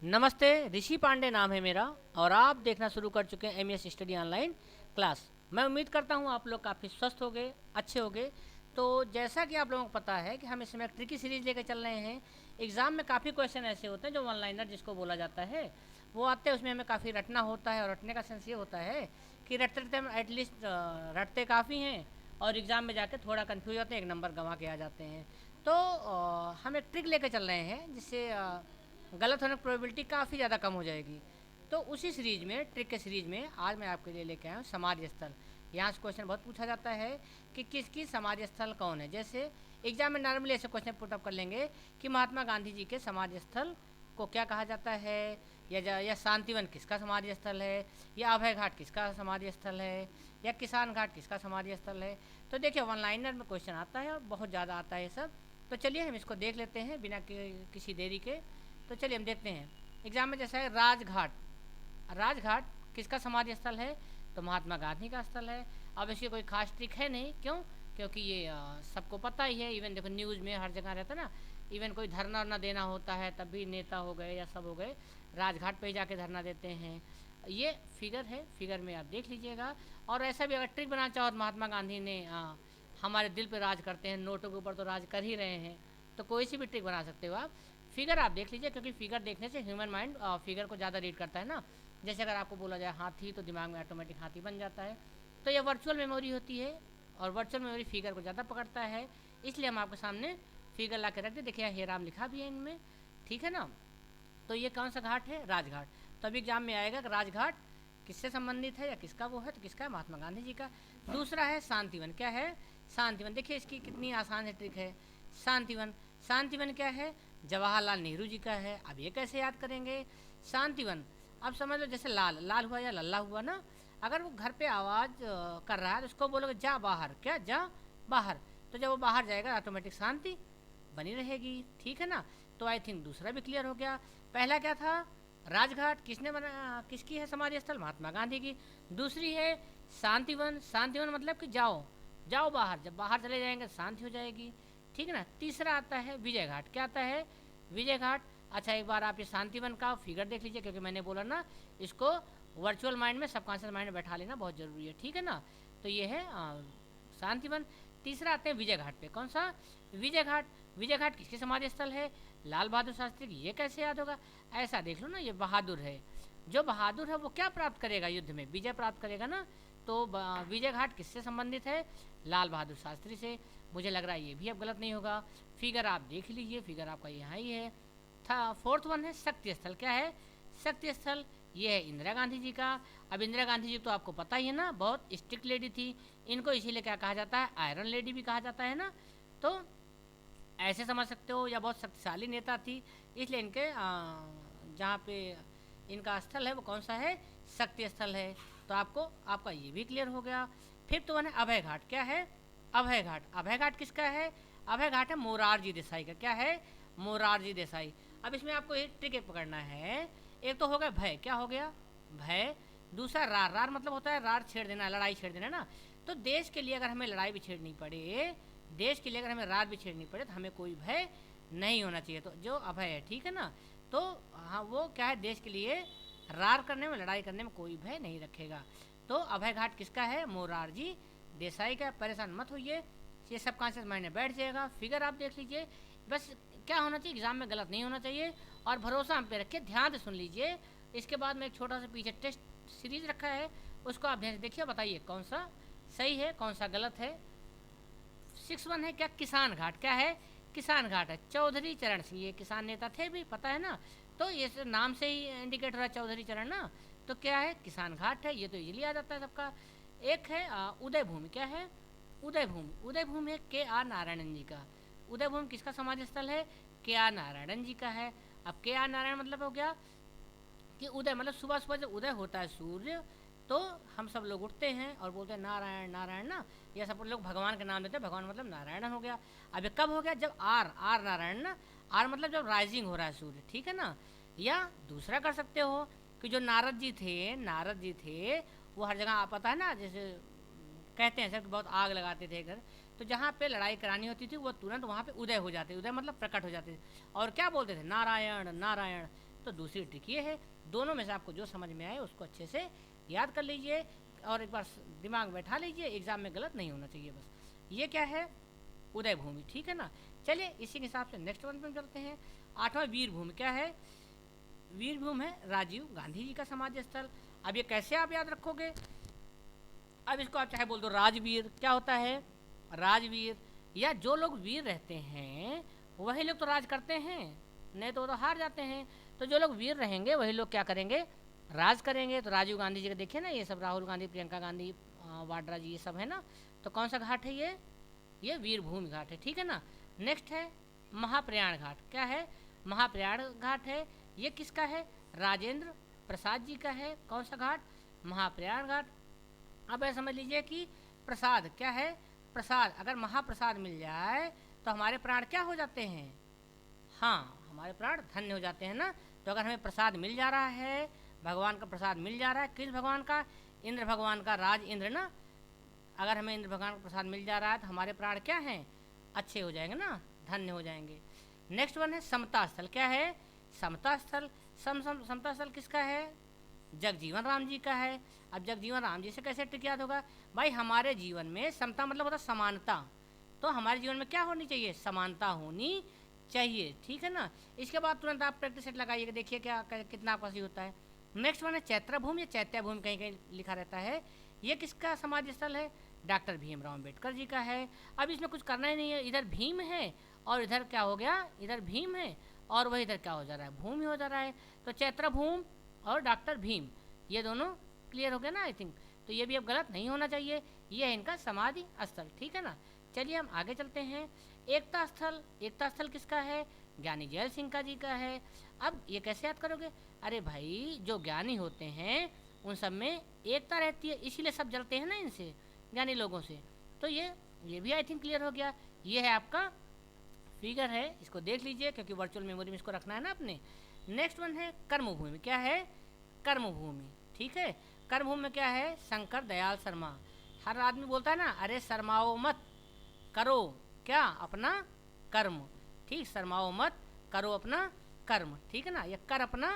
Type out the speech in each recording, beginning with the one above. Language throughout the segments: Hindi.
नमस्ते, ऋषि पांडे नाम है मेरा। और आप देखना शुरू कर चुके हैं एमएस स्टडी ऑनलाइन क्लास। मैं उम्मीद करता हूँ आप लोग काफ़ी स्वस्थ होंगे, अच्छे होंगे। तो जैसा कि आप लोगों को पता है कि हम इस समय एक ट्रिकी सीरीज लेकर चल रहे हैं। एग्ज़ाम में काफ़ी क्वेश्चन ऐसे होते हैं जो वन लाइनर जिसको बोला जाता है वो आते हैं, उसमें हमें काफ़ी रटना होता है। और रटने का सेंस ये होता है कि रटते रटते हम एटलीस्ट रटते काफ़ी हैं और एग्ज़ाम में जाके थोड़ा कन्फ्यूज होते हैं, एक नंबर गंवा के आ जाते हैं। तो हम एक ट्रिक लेकर चल रहे हैं जिससे गलत होने की प्रोबेबिलिटी काफ़ी ज़्यादा कम हो जाएगी। तो उसी सीरीज में, ट्रिक के सीरीज में आज मैं आपके लिए लेके आया हूँ समाधि स्थल। यहाँ से क्वेश्चन बहुत पूछा जाता है कि किसकी समाधि स्थल कौन है। जैसे एग्जाम में नॉर्मली ऐसे क्वेश्चन पुटअप कर लेंगे कि महात्मा गांधी जी के समाधि स्थल को क्या कहा जाता है, या शांतिवन किसका समाधि स्थल है, या अभय घाट किसका समाधि स्थल है, या किसान घाट किसका समाधि स्थल है। तो देखिए वन लाइनर में क्वेश्चन आता है और बहुत ज़्यादा आता है सब। तो चलिए हम इसको देख लेते हैं बिना किसी देरी के। तो चलिए हम देखते हैं। एग्जाम में जैसा है राजघाट, राजघाट किसका समाधि स्थल है, तो महात्मा गांधी का स्थल है। अब इसकी कोई खास ट्रिक है नहीं, क्यों? क्योंकि ये सबको पता ही है। इवन देखो न्यूज़ में हर जगह रहता है ना। इवन कोई धरना वरना देना होता है तब भी नेता हो गए या सब हो गए राजघाट पे ही जाके धरना देते हैं। ये फिगर है, फिगर में आप देख लीजिएगा। और ऐसा भी अगर ट्रिक बनाना चाहो तो महात्मा गांधी ने हमारे दिल पे राज करते हैं, नोटों के ऊपर तो राज कर ही रहे हैं। तो कोई सी भी ट्रिक बना सकते हो आप। फिगर आप देख लीजिए, क्योंकि फिगर देखने से ह्यूमन माइंड फिगर को ज़्यादा रीड करता है ना। जैसे अगर आपको बोला जाए हाथी तो दिमाग में ऑटोमेटिक हाथी बन जाता है। तो ये वर्चुअल मेमोरी होती है और वर्चुअल मेमोरी फिगर को ज़्यादा पकड़ता है। इसलिए हम आपके सामने फिगर ला के रख दे। देखिए हेराम लिखा भी है इनमें, ठीक है ना। तो ये कौन सा घाट है, राजघाट। तो अभी एग्जाम में आएगा कि राजघाट किससे संबंधित है या किसका वो है, तो किसका है, महात्मा गांधी जी का। दूसरा है शांतिवन, क्या है, शांतिवन। देखिए इसकी कितनी आसान है ट्रिक है। शांतिवन, शांतिवन क्या है, जवाहरलाल नेहरू जी का है। अब ये कैसे याद करेंगे शांतिवन। अब समझ लो जैसे लाल, लाल हुआ या लल्ला हुआ ना। अगर वो घर पे आवाज़ कर रहा है तो उसको बोलोगे जा बाहर, क्या, जा बाहर। तो जब वो बाहर जाएगा ऑटोमेटिक शांति बनी रहेगी, ठीक है ना। तो आई थिंक दूसरा भी क्लियर हो गया। पहला क्या था, राजघाट किसने बना, किसकी है समाधि स्थल, महात्मा गांधी की। दूसरी है शांतिवन, शांतिवन मतलब कि जाओ, जाओ बाहर, जब बाहर चले जाएंगे शांति हो जाएगी, ठीक है ना। तीसरा आता है विजय घाट, क्या आता है, विजय घाट। अच्छा एक बार आप ये शांतिवन का फिगर देख लीजिए, क्योंकि मैंने बोला ना इसको वर्चुअल माइंड में, सबकॉन्शियस माइंड में बैठा लेना बहुत ज़रूरी है, ठीक है ना। तो ये है शांतिवन। तीसरा आते हैं विजय घाट पे, कौन सा, विजय घाट। विजय घाट किसके समाधि स्थल है, लाल बहादुर शास्त्री की। ये कैसे याद होगा, ऐसा देख लो ना, ये बहादुर है। जो बहादुर है वो क्या प्राप्त करेगा युद्ध में, विजय प्राप्त करेगा ना। तो विजय घाट किससे संबंधित है, लाल बहादुर शास्त्री से। मुझे लग रहा है ये भी अब गलत नहीं होगा। फिगर आप देख लीजिए, फिगर आपका यहाँ ही है। था फोर्थ वन है शक्ति स्थल, क्या है, शक्ति स्थल। ये है इंदिरा गांधी जी का। अब इंदिरा गांधी जी तो आपको पता ही है ना, बहुत स्ट्रिक्ट लेडी थी। इनको इसीलिए क्या कहा जाता है, आयरन लेडी भी कहा जाता है ना। तो ऐसे समझ सकते हो, या बहुत शक्तिशाली नेता थी, इसलिए इनके जहाँ पे इनका स्थल है वो कौन सा है, शक्ति स्थल है। तो आपको, आपका ये भी क्लियर हो गया। फिफ्थ वन है अभय घाट, क्या है, अभय घाट। अभय घाट किसका है, अभय घाट है मोरारजी देसाई का, क्या है, मोरारजी देसाई। अब इसमें आपको एक ट्रिक एक पकड़ना है। एक तो हो गया भय, क्या हो गया, भय। दूसरा रार, रार मतलब होता है रार छेड़ देना, लड़ाई छेड़ देना ना। तो देश के लिए अगर हमें लड़ाई भी छेड़नी पड़े, देश के लिए अगर हमें रार भी छेड़नी पड़े तो हमें कोई भय नहीं होना चाहिए। तो जो अभय है, ठीक है ना। तो हाँ वो क्या है, देश के लिए रार करने में, लड़ाई करने में कोई भय नहीं रखेगा। तो अभय घाट किसका है, मोरारजी देसाई का। परेशान मत होइए, ये सब कॉन्शियस माइंड में बैठ जाएगा। फिगर आप देख लीजिए, बस क्या होना चाहिए, एग्जाम में गलत नहीं होना चाहिए। और भरोसा हम पे रखिए, ध्यान से सुन लीजिए। इसके बाद में एक छोटा सा पीछे टेस्ट सीरीज रखा है, उसको आप ध्यान से देखिए, बताइए कौन सा सही है कौन सा गलत है। सिक्स वन है क्या, किसान घाट, क्या है, किसान घाट है। चौधरी चरण सिंह, ये किसान नेता थे भी, पता है ना। तो ये नाम से ही इंडिकेट हो रहा है चौधरी चरण ना। तो क्या है, किसान घाट है, ये तो इजीली आ जाता है सबका। एक है उदय भूमि, क्या है, उदय भूमि। उदय भूमि है के आर नारायणन जी का। उदय भूमि किसका समाधि स्थल है, के आर नारायणन जी का है। अब के आर नारायण मतलब हो गया कि उदय मतलब सुबह सुबह जब उदय होता है सूर्य, तो हम सब लोग उठते हैं और बोलते हैं नारायण नारायण ना। या सब लोग भगवान का नाम देते हैं, भगवान मतलब नारायण हो गया। अब ये कब हो गया, जब आर, आर नारायण ना, आर मतलब जब राइजिंग हो रहा है सूर्य, ठीक है ना। या दूसरा कर सकते हो कि जो नारद जी थे, नारद जी थे वो हर जगह आप पता है ना, जैसे कहते हैं सर कि बहुत आग लगाते थे घर। तो जहाँ पे लड़ाई करानी होती थी वो तुरंत वहाँ पे उदय हो जाते, उदय मतलब प्रकट हो जाते थे। और क्या बोलते थे, नारायण नारायण। तो दूसरी ट्रिक ये है। दोनों में से आपको जो समझ में आए उसको अच्छे से याद कर लीजिए और एक बार दिमाग में बैठा लीजिए, एग्जाम में गलत नहीं होना चाहिए बस। ये क्या है? उदय भूमि, ठीक है ना। चलिए इसी के हिसाब से नेक्स्ट वन पे चलते हैं। 8वां वीर भूमि क्या है? वीर भूमि है राजीव गांधी जी का समाधि स्थल। अब ये कैसे आप याद रखोगे? अब इसको आप चाहे बोल दो राजवीर। क्या होता है? राजवीर, या जो लोग वीर रहते हैं वही लोग तो राज करते हैं, नहीं तो वो तो हार जाते हैं। तो जो लोग वीर रहेंगे वही लोग क्या करेंगे? राज करेंगे। तो राजीव गांधी जी का देखिए ना, ये सब राहुल गांधी, प्रियंका गांधी, वाड्रा जी, ये सब है ना। तो कौन सा घाट है ये वीर भूमि घाट है, ठीक है ना। नेक्स्ट है महाप्रयाण घाट। क्या है? महाप्रयाण घाट है। ये किसका है? राजेंद्र प्रसाद जी का है। कौन सा घाट? महाप्रयाण घाट। अब ऐसा समझ लीजिए कि प्रसाद क्या है? प्रसाद, अगर महाप्रसाद मिल जाए तो हमारे प्राण क्या हो जाते हैं? हाँ, हमारे प्राण धन्य हो जाते हैं ना। तो अगर हमें प्रसाद मिल जा रहा है, भगवान का प्रसाद मिल जा रहा है, किस भगवान का? इंद्र भगवान का, राज इंद्र ना। अगर हमें इंद्र भगवान का प्रसाद मिल जा रहा है तो हमारे प्राण क्या हैं? अच्छे हो जाएंगे ना, धन्य हो जाएंगे। नेक्स्ट वन है समता स्थल। क्या है? समता स्थल। समता स्थल किसका है? जगजीवन राम जी का है। अब जगजीवन राम जी से कैसे ट्रिक याद होगा? भाई हमारे जीवन में समता मतलब होता समानता, तो हमारे जीवन में क्या होनी चाहिए? समानता होनी चाहिए, ठीक है ना। इसके बाद तुरंत आप प्रैक्टिस सेट लगाइएगा, देखिए क्या कितना आपका सही होता है। नेक्स्ट वन है चैत्य भूमि या चैत्य भूमि, कहीं कहीं लिखा रहता है। ये किसका समाधि स्थल है? डॉक्टर भीमराव अम्बेडकर जी का है। अब इसमें कुछ करना ही नहीं है, इधर भीम है और इधर क्या हो गया? इधर भीम है और वही इधर क्या हो जा रहा है? भूमि हो जा रहा है। तो चैत्र भूमि और डॉक्टर भीम, ये दोनों क्लियर हो गया ना आई थिंक। तो ये भी अब गलत नहीं होना चाहिए, ये है इनका समाधि स्थल, ठीक है ना। चलिए हम आगे चलते हैं। एकता स्थल। एकता स्थल किसका है? ज्ञानी जैल सिंह का जी का है। अब ये कैसे याद करोगे? अरे भाई जो ज्ञानी होते हैं उन सब में एकता रहती है, इसीलिए सब जलते हैं ना इनसे, ज्ञानी लोगों से। तो ये भी आई थिंक क्लियर हो गया। ये है आपका फिगर है, इसको देख लीजिए क्योंकि वर्चुअल मेमोरी में इसको रखना है ना अपने। नेक्स्ट वन है कर्मभूमि। क्या है? कर्मभूमि, ठीक है। कर्मभूमि में क्या है? शंकर दयाल शर्मा। हर आदमी बोलता है ना, अरे शर्माओ मत, करो क्या? अपना कर्म, ठीक। शर्माओ मत, करो अपना कर्म, ठीक है ना। ये कर अपना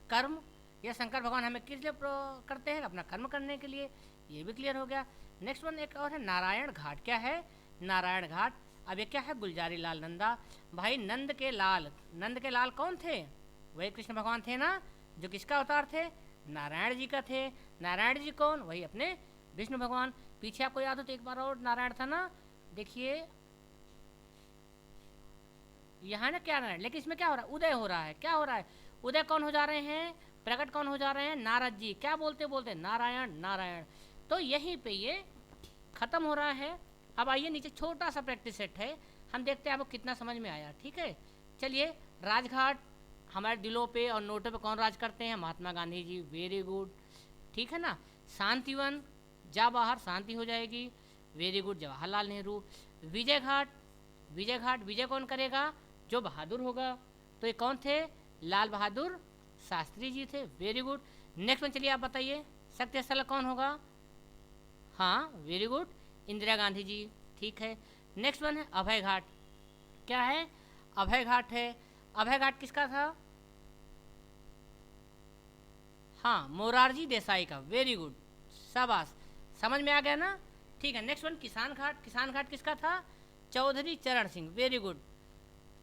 कर्म, यह शंकर भगवान हमें किस लिए करते हैं? अपना कर्म करने के लिए। ये भी क्लियर हो गया। नेक्स्ट वन एक और है नारायण घाट। क्या है? नारायण घाट। अब ये क्या है? गुलजारी लाल नंदा। भाई नंद के लाल कौन थे? वही कृष्ण भगवान थे ना, जो किसका अवतार थे? नारायण जी का थे। नारायण जी कौन? वही अपने विष्णु भगवान। पीछे आपको याद हो तो एक बार और नारायण था ना, देखिए यहाँ ना क्या नारायण, लेकिन इसमें क्या हो रहा है? उदय हो रहा है। क्या हो रहा है? उदय कौन हो जा रहे हैं? प्रकट कौन हो जा रहे हैं? नारद जी। क्या बोलते बोलते? नारायण नारायण। तो यहीं पे ये खत्म हो रहा है। अब आइए नीचे छोटा सा प्रैक्टिस सेट है, हम देखते हैं आपको कितना समझ में आया, ठीक है। चलिए राजघाट, हमारे दिलों पे और नोटों पे कौन राज करते हैं? महात्मा गांधी जी, वेरी गुड, ठीक है ना। शांतिवन, जा बाहर शांति हो जाएगी, वेरी गुड, जवाहरलाल नेहरू। विजय घाट, विजय कौन करेगा? जो बहादुर होगा। तो ये कौन थे? लाल बहादुर शास्त्री जी थे, वेरी गुड। नेक्स्ट वन चलिए आप बताइए, सत्य स्थल कौन होगा? हाँ वेरी गुड, इंदिरा गांधी जी, ठीक है। नेक्स्ट वन है अभय घाट। क्या है? अभय घाट है। अभय घाट किसका था? हाँ मोरारजी देसाई का, वेरी गुड, शाबाश, समझ में आ गया ना, ठीक है। नेक्स्ट वन किसान घाट। किसान घाट किसका था? चौधरी चरण सिंह, वेरी गुड,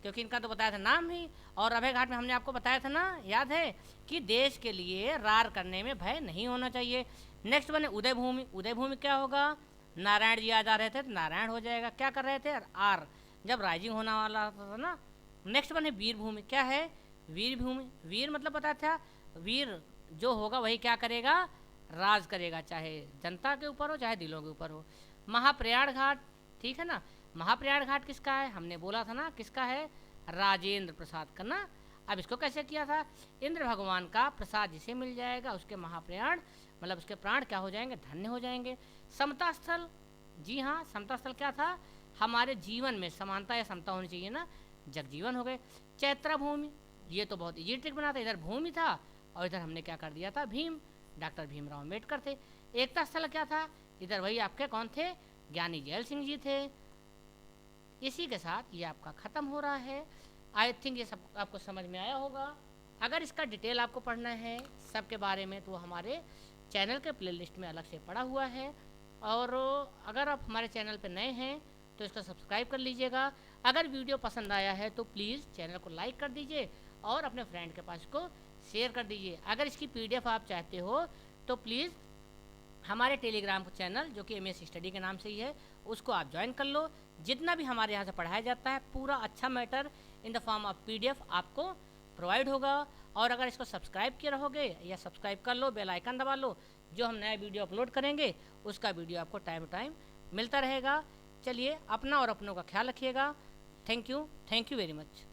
क्योंकि इनका तो बताया था नाम ही। और अभय घाट में हमने आपको बताया था ना, याद है कि देश के लिए रार करने में भय नहीं होना चाहिए। नेक्स्ट वन है उदय भूमि। उदय भूमि क्या होगा? नारायण जी आ जा रहे थे तो नारायण हो जाएगा। क्या कर रहे थे? आर, जब राइजिंग होने वाला था ना। नेक्स्ट वन है वीर भूमि। क्या है? वीर भूमि, वीर मतलब पता था, वीर जो होगा वही क्या करेगा? राज करेगा, चाहे जनता के ऊपर हो चाहे दिलों के ऊपर हो। महाप्रयाण घाट, ठीक है ना। महाप्रयाण घाट किसका है? हमने बोला था ना किसका है? राजेंद्र प्रसाद का ना। अब इसको कैसे किया था? इंद्र भगवान का प्रसाद जिसे मिल जाएगा उसके महाप्रयाण मतलब उसके प्राण क्या हो जाएंगे? धन्य हो जाएंगे। समता स्थल, जी हाँ, समता स्थल क्या था? हमारे जीवन में समानता या समता होनी चाहिए ना, जगजीवन हो गए। चैत्रा भूमि, ये तो बहुत इजी ट्रिक बना था, इधर भूमि था और इधर हमने क्या कर दिया था? भीम, डॉक्टर भीमराव अम्बेडकर थे। एकता स्थल क्या था? इधर वही आपके कौन थे? ज्ञानी जैल सिंह जी थे। इसी के साथ ये आपका ख़त्म हो रहा है। आई थिंक ये सब आपको समझ में आया होगा। अगर इसका डिटेल आपको पढ़ना है सब के बारे में तो हमारे चैनल के प्लेलिस्ट में अलग से पड़ा हुआ है। और अगर आप हमारे चैनल पर नए हैं तो इसको सब्सक्राइब कर लीजिएगा। अगर वीडियो पसंद आया है तो प्लीज़ चैनल को लाइक कर दीजिए और अपने फ्रेंड के पास इसको शेयर कर दीजिए। अगर इसकी PDF आप चाहते हो तो प्लीज़ हमारे टेलीग्राम चैनल जो कि MS स्टडी के नाम से ही है उसको आप ज्वाइन कर लो। जितना भी हमारे यहाँ से पढ़ाया जाता है पूरा अच्छा matter in the form of PDF आपको प्रोवाइड होगा। और अगर इसको सब्सक्राइब किए रहोगे या सब्सक्राइब कर लो, बेल आइकन दबा लो, जो हम नया वीडियो अपलोड करेंगे उसका वीडियो आपको टाइम टू टाइम मिलता रहेगा। चलिए अपना और अपनों का ख्याल रखिएगा। Thank you very much.